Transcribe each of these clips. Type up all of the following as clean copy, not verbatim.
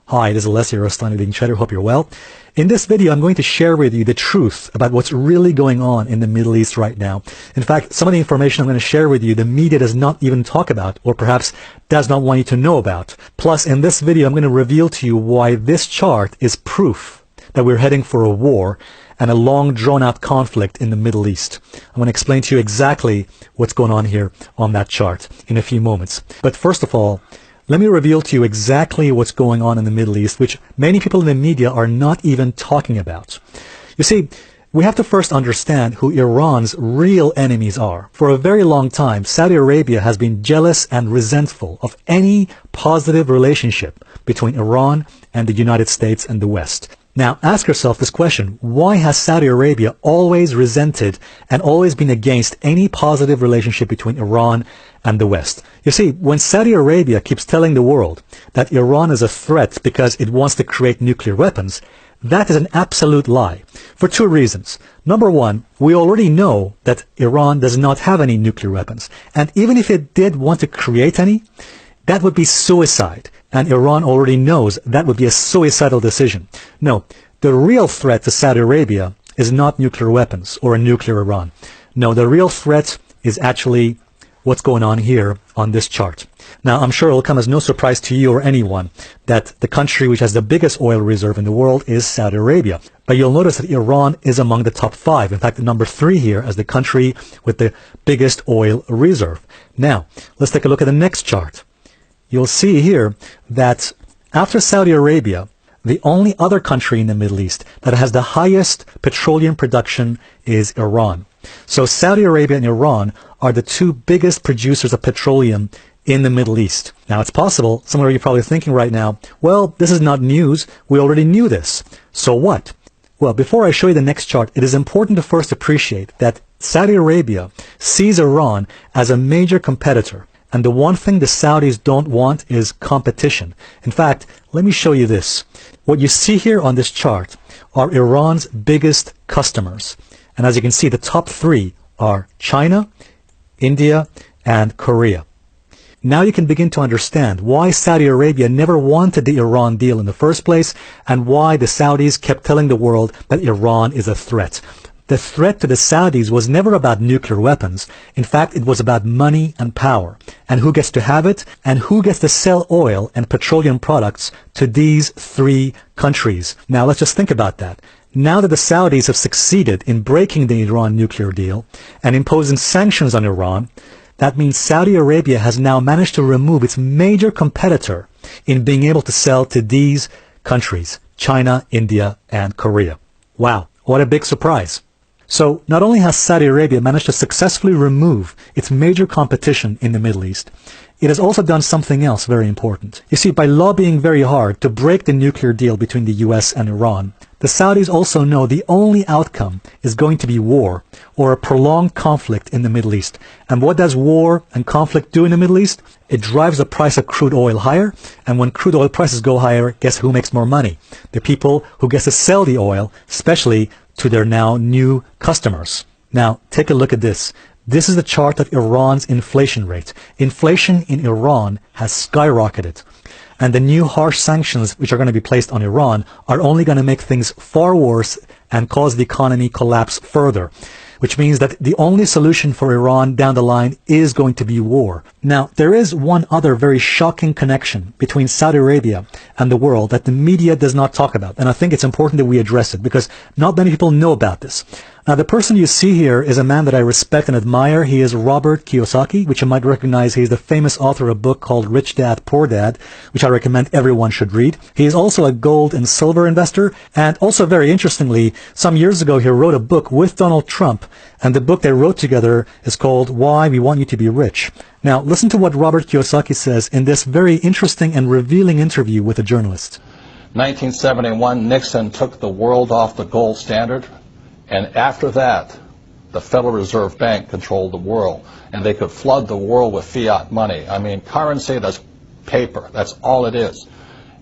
Hi, this is Alessio Aristani, Leading Trader. Hope you're well. In this video, I'm going to share with you the truth about what's really going on in the Middle East right now. In fact, some of the information I'm going to share with you, the media does not even talk about, or perhaps does not want you to know about. Plus, in this video, I'm going to reveal to you why this chart is proof that we're heading for a war and a long drawn-out conflict in the Middle East. I'm going to explain to you exactly what's going on here on that chart in a few moments. But first of all, let me reveal to you exactly what's going on in the Middle East, which many people in the media are not even talking about. You see, we have to first understand who Iran's real enemies are. For a very long time, Saudi Arabia has been jealous and resentful of any positive relationship between Iran and the United States and the West. Now, ask yourself this question: why has Saudi Arabia always resented and always been against any positive relationship between Iran and the West? You see, when Saudi Arabia keeps telling the world that Iran is a threat because it wants to create nuclear weapons, that is an absolute lie, for two reasons. Number one, we already know that Iran does not have any nuclear weapons, and even if it did want to create any, that would be suicide. And Iran already knows that would be a suicidal decision. No, the real threat to Saudi Arabia is not nuclear weapons or a nuclear Iran. No, the real threat is actually what's going on here on this chart. Now, I'm sure it will come as no surprise to you or anyone that the country which has the biggest oil reserve in the world is Saudi Arabia. But you'll notice that Iran is among the top 5. In fact, the number 3 here as the country with the biggest oil reserve. Now, let's take a look at the next chart. You'll see here that after Saudi Arabia, the only other country in the Middle East that has the highest petroleum production is Iran. So Saudi Arabia and Iran are the two biggest producers of petroleum in the Middle East. Now, it's possible, some of you are probably thinking right now, well, this is not news. We already knew this. So what? Well, before I show you the next chart, it is important to first appreciate that Saudi Arabia sees Iran as a major competitor. And the one thing the Saudis don't want is competition. In fact, let me show you this. What you see here on this chart are Iran's biggest customers. And as you can see, the top 3 are China, India, and Korea. Now you can begin to understand why Saudi Arabia never wanted the Iran deal in the first place and why the Saudis kept telling the world that Iran is a threat. The threat to the Saudis was never about nuclear weapons. In fact, it was about money and power, and who gets to have it, and who gets to sell oil and petroleum products to these 3 countries. Now, let's just think about that. Now that the Saudis have succeeded in breaking the Iran nuclear deal and imposing sanctions on Iran, that means Saudi Arabia has now managed to remove its major competitor in being able to sell to these countries, China, India, and Korea. Wow, what a big surprise. So, not only has Saudi Arabia managed to successfully remove its major competition in the Middle East, it has also done something else very important. You see, by lobbying very hard to break the nuclear deal between the US and Iran, the Saudis also know the only outcome is going to be war or a prolonged conflict in the Middle East. And what does war and conflict do in the Middle East? It drives the price of crude oil higher, and when crude oil prices go higher, guess who makes more money? The people who get to sell the oil, especially to their now new customers. Now, take a look at this. This is the chart of Iran's inflation rate. Inflation in Iran has skyrocketed. And the new harsh sanctions which are going to be placed on Iran are only going to make things far worse and cause the economy collapse further, which means that the only solution for Iran down the line is going to be war. Now, there is one other very shocking connection between Saudi Arabia and the world that the media does not talk about, and I think it's important that we address it because not many people know about this. Now, the person you see here is a man that I respect and admire. He is Robert Kiyosaki, which you might recognize. He's the famous author of a book called Rich Dad, Poor Dad, which I recommend everyone should read. He is also a gold and silver investor, and also very interestingly, some years ago he wrote a book with Donald Trump, and the book they wrote together is called Why We Want You to Be Rich. Now, listen to what Robert Kiyosaki says in this very interesting and revealing interview with a journalist. 1971, Nixon took the world off the gold standard. And after that, the Federal Reserve Bank controlled the world, and they could flood the world with fiat money. I mean, currency, that's paper. That's all it is.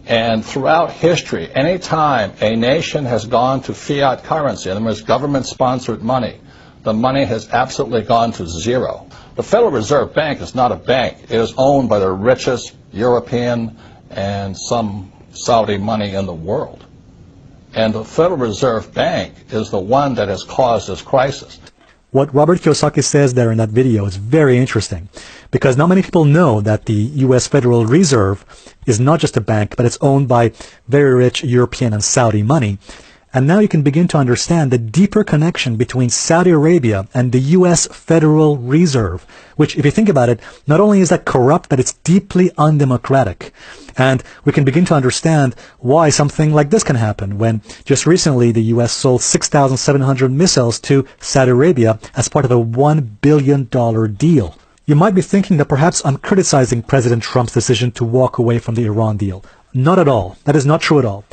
And throughout history, any time a nation has gone to fiat currency, in other words, government-sponsored money, the money has absolutely gone to zero. The Federal Reserve Bank is not a bank. It is owned by the richest European and some Saudi money in the world. And the Federal Reserve Bank is the one that has caused this crisis. What Robert Kiyosaki says there in that video is very interesting, because not many people know that the U.S. Federal Reserve is not just a bank, but it's owned by very rich European and Saudi money. And now you can begin to understand the deeper connection between Saudi Arabia and the U.S. Federal Reserve, which, if you think about it, not only is that corrupt, but it's deeply undemocratic. And we can begin to understand why something like this can happen when just recently the U.S. sold 6,700 missiles to Saudi Arabia as part of a $1 billion deal. You might be thinking that perhaps I'm criticizing President Trump's decision to walk away from the Iran deal. Not at all. That is not true at all.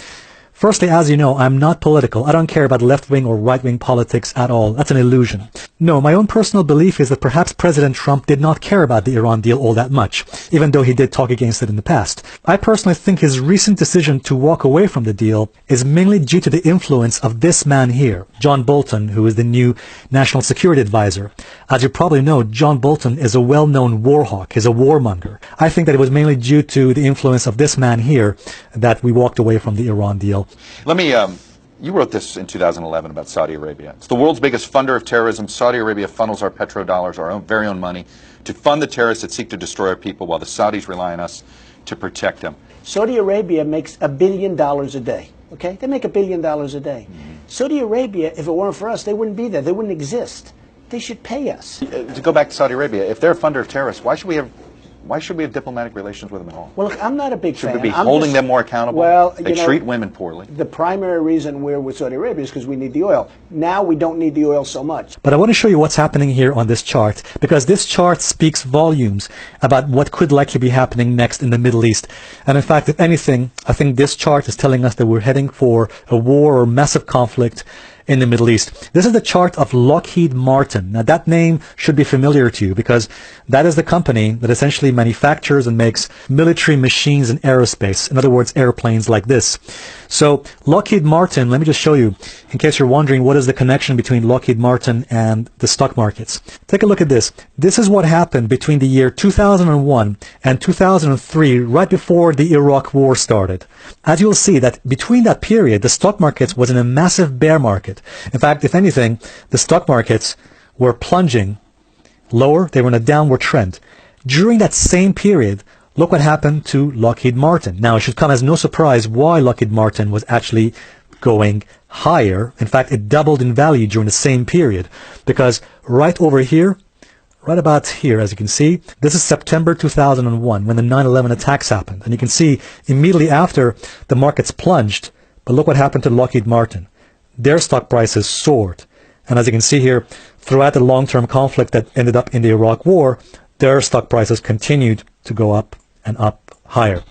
Firstly, as you know, I'm not political. I don't care about left-wing or right-wing politics at all. That's an illusion. No, my own personal belief is that perhaps President Trump did not care about the Iran deal all that much, even though he did talk against it in the past. I personally think his recent decision to walk away from the deal is mainly due to the influence of this man here, John Bolton, who is the new National Security Advisor. As you probably know, John Bolton is a well-known war hawk. He's a warmonger. I think that it was mainly due to the influence of this man here that we walked away from the Iran deal. Let me, you wrote this in 2011 about Saudi Arabia. It's the world's biggest funder of terrorism. Saudi Arabia funnels our petrodollars, our very own money, to fund the terrorists that seek to destroy our people while the Saudis rely on us to protect them. Saudi Arabia makes $1 billion a day, okay? They make $1 billion a day. Saudi Arabia, if it weren't for us, they wouldn't be there. They wouldn't exist. They should pay us. To go back to Saudi Arabia, if they're a funder of terrorists, why should we have diplomatic relations with them at all? Well, look, I'm not a big fan. Should we be holding them more accountable? Well, they treat women poorly. The primary reason we're with Saudi Arabia is because we need the oil. Now we don't need the oil so much. But I want to show you what's happening here on this chart, because this chart speaks volumes about what could likely be happening next in the Middle East. And in fact, if anything, I think this chart is telling us that we're heading for a war or massive conflict in the Middle East. This is the chart of Lockheed Martin. Now that name should be familiar to you because that is the company that essentially manufactures and makes military machines in aerospace. In other words, airplanes like this. So Lockheed Martin, let me just show you, in case you're wondering what is the connection between Lockheed Martin and the stock markets. Take a look at this. This is what happened between the year 2001 and 2003, right before the Iraq War started. As you'll see that between that period, the stock markets was in a massive bear market. In fact, if anything, the stock markets were plunging lower. They were in a downward trend. During that same period, look what happened to Lockheed Martin. Now, it should come as no surprise why Lockheed Martin was actually going higher. In fact, it doubled in value during the same period because right over here, right about here, as you can see, this is September 2001 when the 9/11 attacks happened. And you can see immediately after the markets plunged, but look what happened to Lockheed Martin. Their stock prices soared. And as you can see here, throughout the long-term conflict that ended up in the Iraq War, their stock prices continued to go up and up higher.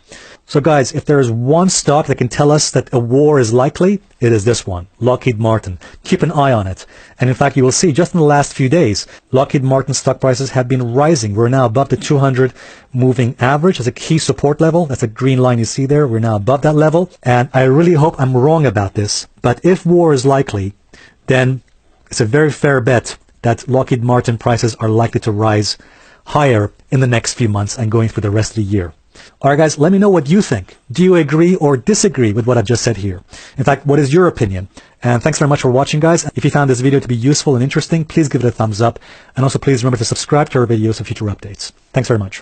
So guys, if there is one stock that can tell us that a war is likely, it is this one, Lockheed Martin. Keep an eye on it. And in fact, you will see just in the last few days, Lockheed Martin stock prices have been rising. We're now above the 200 moving average as a key support level. That's a green line you see there. We're now above that level. And I really hope I'm wrong about this. But if war is likely, then it's a very fair bet that Lockheed Martin prices are likely to rise higher in the next few months and going through the rest of the year. All right, guys, let me know what you think. Do you agree or disagree with what I've just said here? In fact, what is your opinion? And thanks very much for watching, guys. If you found this video to be useful and interesting, please give it a thumbs up. And also, please remember to subscribe to our videos for future updates. Thanks very much.